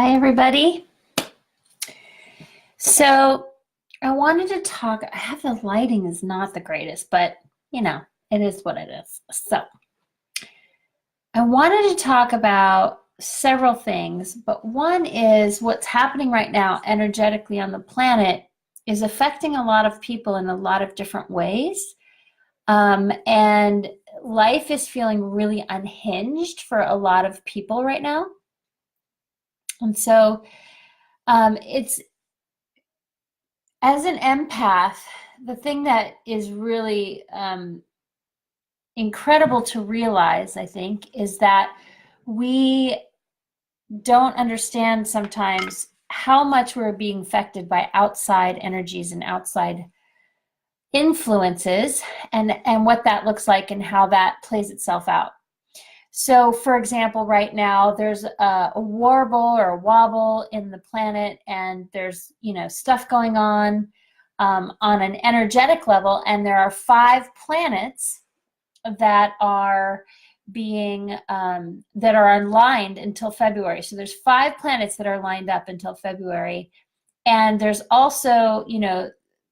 Hi, everybody. So I wanted to talk, I have the lighting is not the greatest, but you know, it is what it is. So I wanted to talk about several things, but one is what's happening right now energetically on the planet is affecting a lot of people in a lot of different ways. And life is feeling really unhinged for a lot of people right now. And so it's, as an empath, the thing that is really incredible to realize, I think, is that we don't understand sometimes how much we're being affected by outside energies and outside influences and what that looks like and how that plays itself out. So, for example, right now there's a warble or a wobble in the planet, and there's stuff going on an energetic level, and there are 5 planets that are being that are aligned until February. So there's 5 planets that are lined up until February, and there's also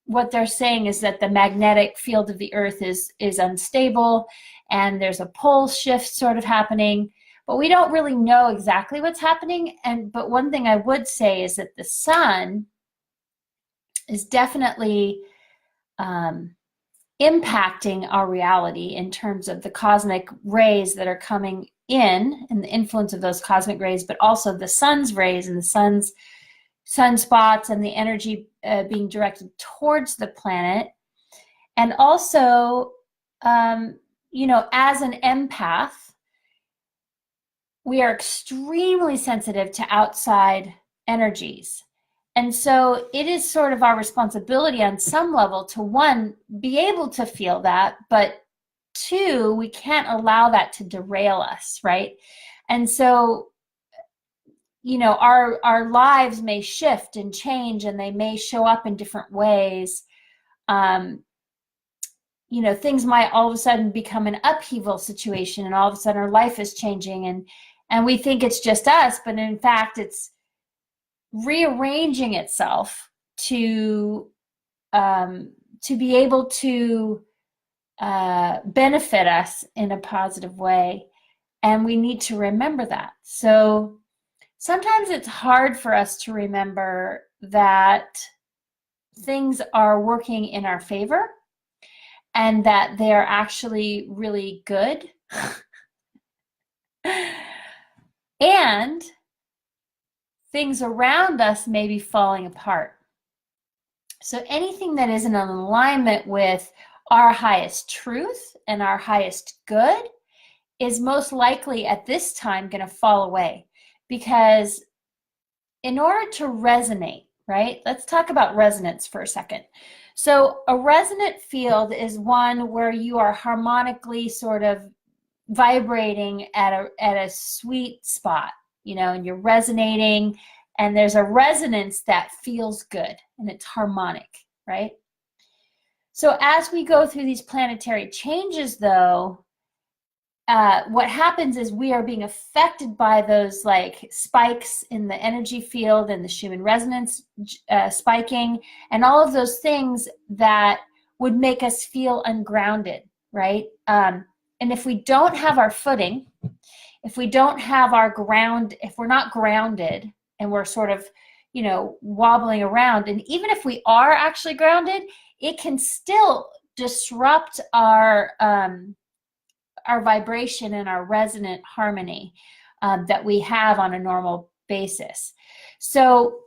what they're saying is that the magnetic field of the Earth is unstable, and there's a pole shift sort of happening, but we don't really know exactly what's happening. But one thing I would say is that the sun is definitely impacting our reality in terms of the cosmic rays that are coming in and the influence of those cosmic rays, but also the sun's rays and the sun's sunspots and the energy being directed towards the planet. And also, as an empath, we are extremely sensitive to outside energies. And so it is sort of our responsibility on some level to, 1, be able to feel that, but 2, we can't allow that to derail us, right? And so, our lives may shift and change, and they may show up in different ways. Things might all of a sudden become an upheaval situation, and all of a sudden our life is changing, and we think it's just us, but in fact it's rearranging itself to be able to benefit us in a positive way, and we need to remember that. So sometimes it's hard for us to remember that things are working in our favor and that they're actually really good. And things around us may be falling apart. So anything that isn't in alignment with our highest truth and our highest good is most likely at this time going to fall away. Because in order to resonate, right? Let's talk about resonance for a second. So a resonant field is one where you are harmonically sort of vibrating at a sweet spot, and you're resonating, and there's a resonance that feels good, and it's harmonic, right? So as we go through these planetary changes, though, what happens is we are being affected by those like spikes in the energy field and the Schumann resonance spiking and all of those things that would make us feel ungrounded, right? And if we don't have our footing, if we don't have our ground, if we're not grounded and we're sort of, wobbling around, and even if we are actually grounded, it can still disrupt our vibration and our resonant harmony that we have on a normal basis. So,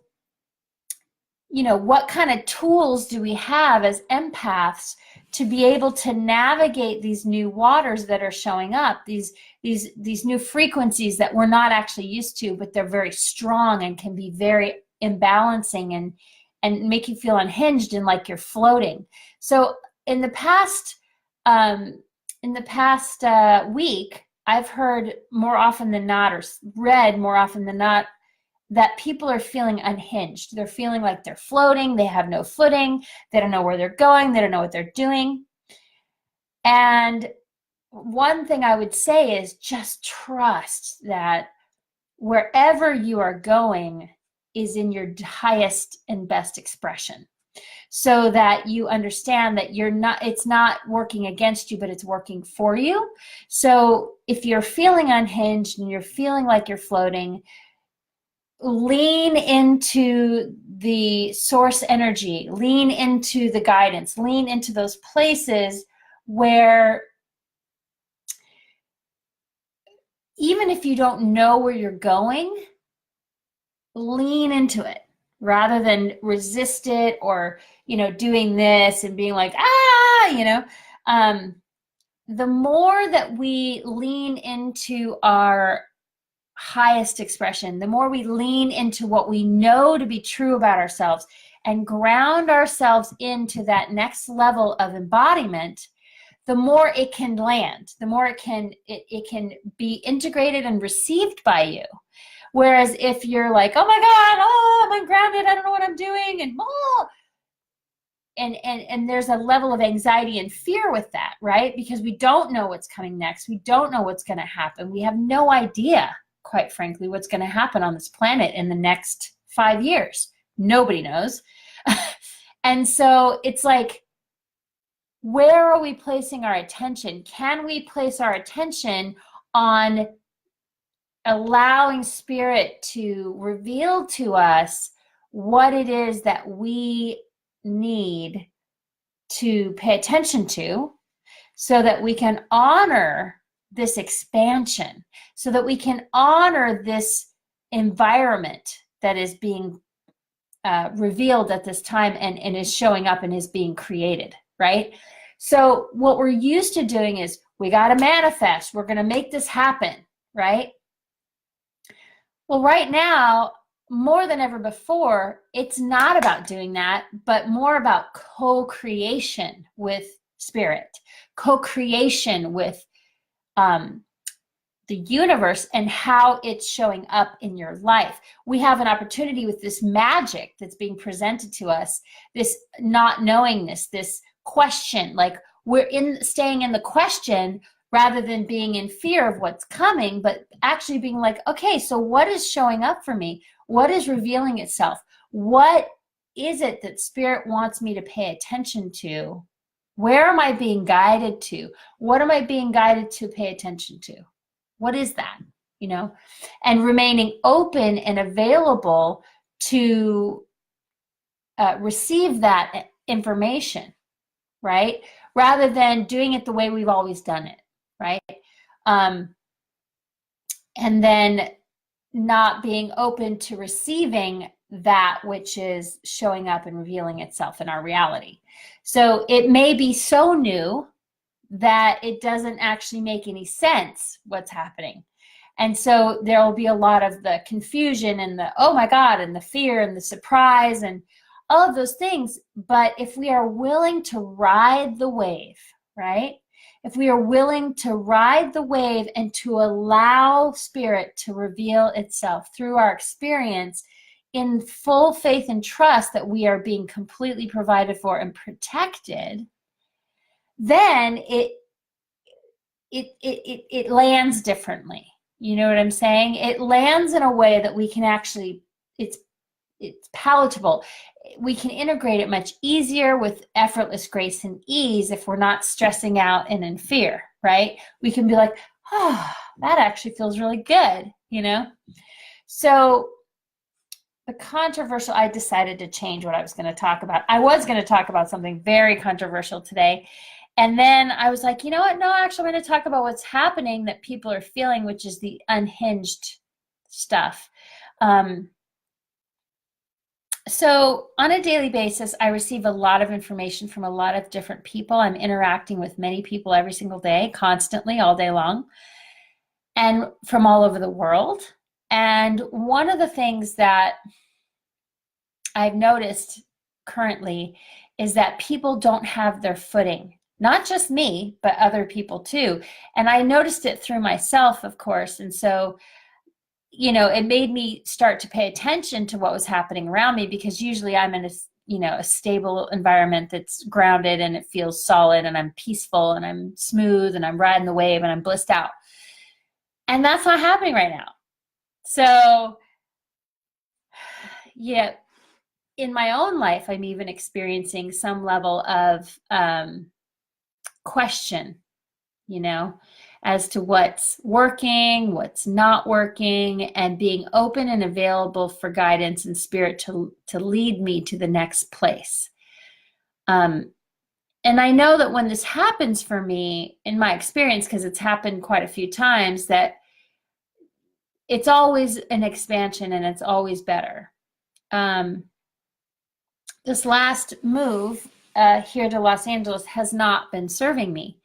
what kind of tools do we have as empaths to be able to navigate these new waters that are showing up, these new frequencies that we're not actually used to, but they're very strong and can be very imbalancing and make you feel unhinged and like you're floating. So in the past week, I've heard more often than not, or read more often than not, that people are feeling unhinged. They're feeling like they're floating, they have no footing, they don't know where they're going, they don't know what they're doing. And one thing I would say is just trust that wherever you are going is in your highest and best expression, so that you understand that it's not working against you, but it's working for you. So if you're feeling unhinged and you're feeling like you're floating, lean into the source energy, lean into the guidance, lean into those places where even if you don't know where you're going, lean into it rather than resist it, or, doing this and being like, the more that we lean into our highest expression, the more we lean into what we know to be true about ourselves and ground ourselves into that next level of embodiment, the more it can land, the more it can be integrated and received by you. Whereas if you're like, oh my God, I'm ungrounded, I don't know what I'm doing, and there's a level of anxiety and fear with that, right? Because we don't know what's coming next. We don't know what's going to happen. We have no idea, quite frankly, what's going to happen on this planet in the next 5 years. Nobody knows. And so it's like, where are we placing our attention? Can we place our attention on allowing Spirit to reveal to us what it is that we need to pay attention to, so that we can honor this expansion, so that we can honor this environment that is being revealed at this time and is showing up and is being created, right? So what we're used to doing is, we got to manifest, we're going to make this happen, right? Well, right now, more than ever before, it's not about doing that, but more about co-creation with Spirit, co-creation with the universe and how it's showing up in your life. We have an opportunity with this magic that's being presented to us, this not knowingness, this question, like we're staying in the question rather than being in fear of what's coming, but actually being like, okay, so what is showing up for me? What is revealing itself? What is it that Spirit wants me to pay attention to? Where am I being guided to? What am I being guided to pay attention to? What is that? And remaining open and available to receive that information, right? Rather than doing it the way we've always done it, right? And then not being open to receiving that which is showing up and revealing itself in our reality. So it may be so new that it doesn't actually make any sense what's happening. And so there will be a lot of the confusion and the, oh my God, and the fear and the surprise and all of those things. But if we are willing to ride the wave, right? If we are willing to ride the wave and to allow Spirit to reveal itself through our experience in full faith and trust that we are being completely provided for and protected, then it lands differently. You know what I'm saying? It lands in a way that we can actually, it's palatable. We can integrate it much easier with effortless grace and ease if we're not stressing out and in fear, right? We can be like, oh, that actually feels really good, So I decided to change what I was going to talk about. I was going to talk about something very controversial today. And then I was like, you know what? No, actually, I'm going to talk about what's happening that people are feeling, which is the unhinged stuff. So on a daily basis, I receive a lot of information from a lot of different people. I'm interacting with many people every single day, constantly, all day long, and from all over the world. And one of the things that I've noticed currently is that people don't have their footing. Not just me, but other people too. And I noticed it through myself, of course. And so, it made me start to pay attention to what was happening around me, because usually I'm in a stable environment that's grounded and it feels solid and I'm peaceful and I'm smooth and I'm riding the wave and I'm blissed out. And that's not happening right now. So, yeah, in my own life, I'm even experiencing some level of question, you know, as to what's working, what's not working, and being open and available for guidance and spirit to lead me to the next place. And I know that when this happens for me, in my experience, because it's happened quite a few times, that it's always an expansion and it's always better. This last move here to Los Angeles has not been serving me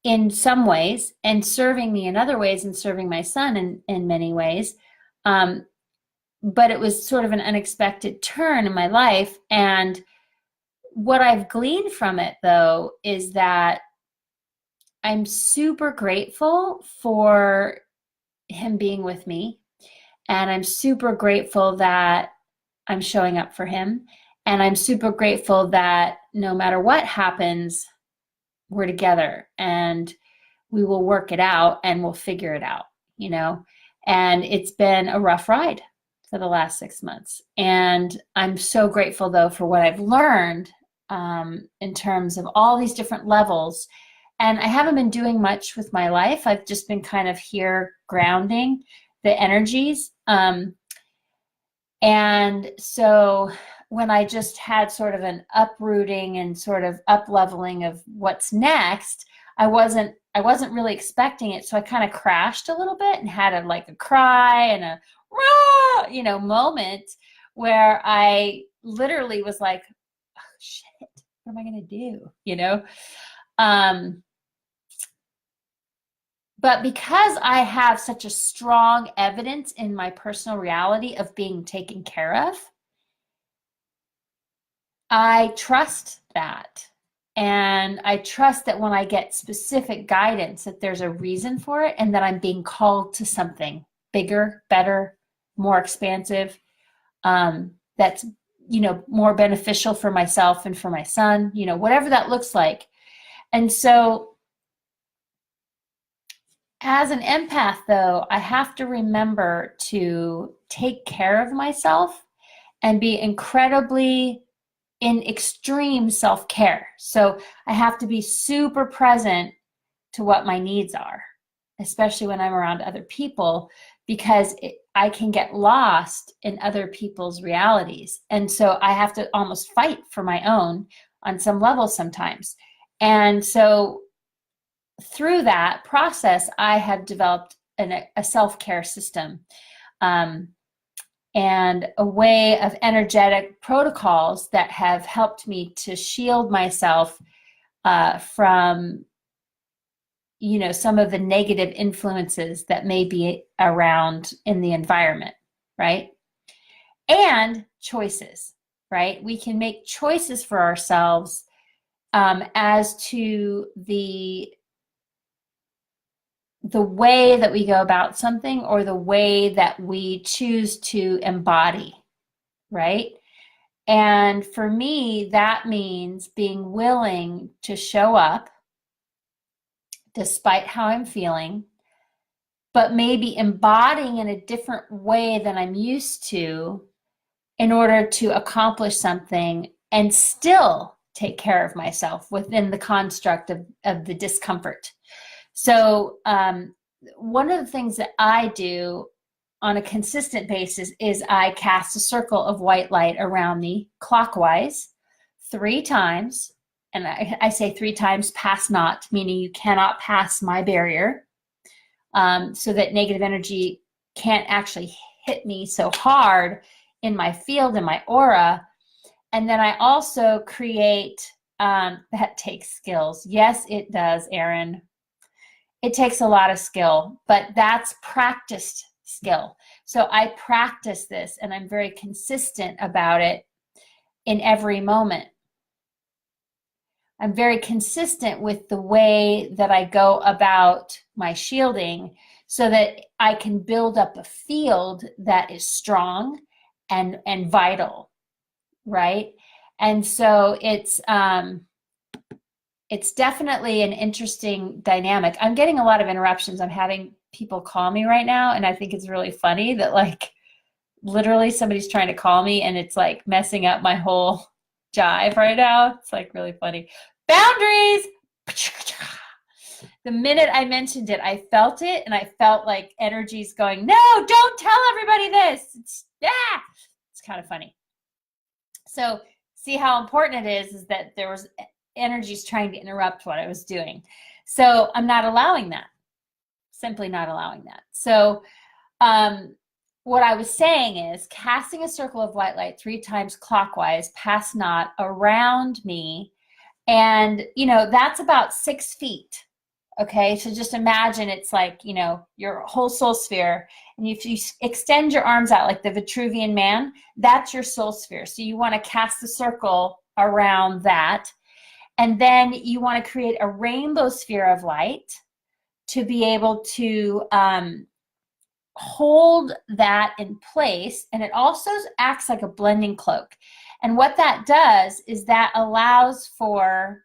in some ways, and serving me in other ways, and serving my son in many ways. But it was sort of an unexpected turn in my life. And what I've gleaned from it, though, is that I'm super grateful for him being with me. And I'm super grateful that I'm showing up for him. And I'm super grateful that no matter what happens, we're together and we will work it out and we'll figure it out, you know? And it's been a rough ride for the last 6 months. And I'm so grateful, though, for what I've learned in terms of all these different levels. And I haven't been doing much with my life. I've just been kind of here grounding the energies. And so when I just had sort of an uprooting and sort of up-leveling of what's next, I wasn't really expecting it. So I kind of crashed a little bit and had a cry and a rah, you know, moment where I literally was like, oh, shit, what am I going to do? You know? But because I have such a strong evidence in my personal reality of being taken care of, I trust that. And I trust that when I get specific guidance, that there's a reason for it and that I'm being called to something bigger, better, more expansive, that's, you know, more beneficial for myself and for my son, you know, whatever that looks like. And so as an empath, though, I have to remember to take care of myself and be incredibly in extreme self-care. So I have to be super present to what my needs are, especially when I'm around other people, because I can get lost in other people's realities. And so I have to almost fight for my own on some level sometimes. And so through that process, I have developed a self-care system. And a way of energetic protocols that have helped me to shield myself from, you know, some of the negative influences that may be around in the environment, right? And choices, right? We can make choices for ourselves as to the way that we go about something or the way that we choose to embody, right? And for me, that means being willing to show up despite how I'm feeling, but maybe embodying in a different way than I'm used to in order to accomplish something and still take care of myself within the construct of the discomfort. So one of the things that I do on a consistent basis is I cast a circle of white light around me clockwise 3 times. And I say 3 times, pass not, meaning you cannot pass my barrier, so that negative energy can't actually hit me so hard in my field, in my aura. And then I also create, that takes skills. Yes, it does, Erin. It takes a lot of skill, but that's practiced skill. So I practice this and I'm very consistent about it in every moment. I'm very consistent with the way that I go about my shielding so that I can build up a field that is strong and vital, right? And so it's definitely an interesting dynamic. I'm getting a lot of interruptions. I'm having people call me right now, and I think it's really funny that like literally somebody's trying to call me and it's like messing up my whole jive right now. It's like really funny. Boundaries. The minute I mentioned it, I felt it, and I felt like energies going, no, don't tell everybody this. It's kind of funny. So see how important it is that there was energies trying to interrupt what I was doing. So I'm not allowing that. Simply not allowing that. So what I was saying is casting a circle of white light 3 times clockwise, past knot, around me. And, you know, that's about 6 feet. Okay, so just imagine it's like, you know, your whole soul sphere. And if you extend your arms out like the Vitruvian Man, that's your soul sphere. So you want to cast a circle around that. And then you want to create a rainbow sphere of light to be able to hold that in place. And it also acts like a blending cloak. And what that does is that allows for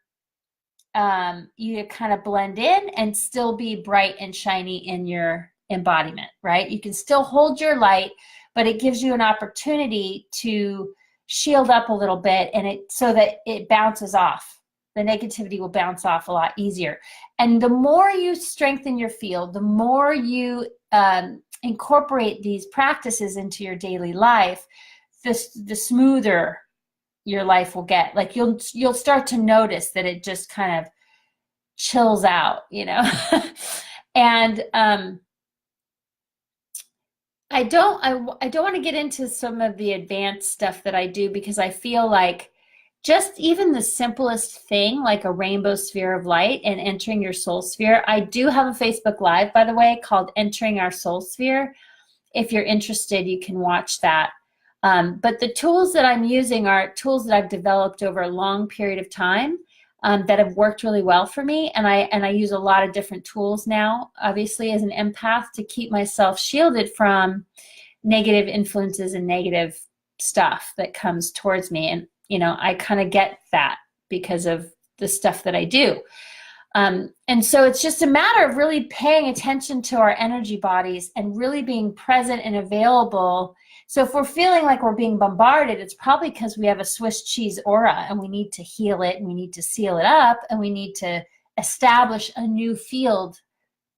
you to kind of blend in and still be bright and shiny in your embodiment, right? You can still hold your light, but it gives you an opportunity to shield up a little bit, and so that it bounces off. The negativity will bounce off a lot easier. And the more you strengthen your field, the more you incorporate these practices into your daily life, the smoother your life will get. Like you'll start to notice that it just kind of chills out, you know. And I don't want to get into some of the advanced stuff that I do, because I feel like just even the simplest thing, like a rainbow sphere of light and entering your soul sphere. I do have a Facebook Live, by the way, called Entering Our Soul Sphere. If you're interested, you can watch that. But the tools that I'm using are tools that I've developed over a long period of time that have worked really well for me. And I use a lot of different tools now, obviously, as an empath, to keep myself shielded from negative influences and negative stuff that comes towards me. And, you know, I kind of get that because of the stuff that I do. And so it's just a matter of really paying attention to our energy bodies and really being present and available. So if we're feeling like we're being bombarded, it's probably because we have a Swiss cheese aura and we need to heal it, and we need to seal it up, and we need to establish a new field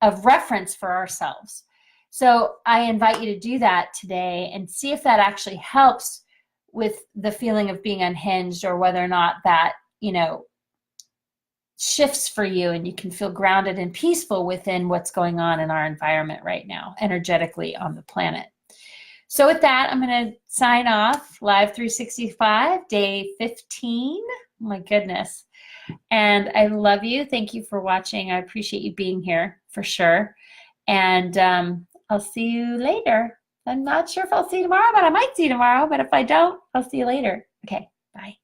of reference for ourselves. So I invite you to do that today and see if that actually helps with the feeling of being unhinged, or whether or not that, you know, shifts for you and you can feel grounded and peaceful within what's going on in our environment right now, energetically on the planet. So with that, I'm going to sign off. Live365, day 15. Oh my goodness. And I love you. Thank you for watching. I appreciate you being here for sure. And I'll see you later. I'm not sure if I'll see you tomorrow, but I might see you tomorrow. But if I don't, I'll see you later. Okay, bye.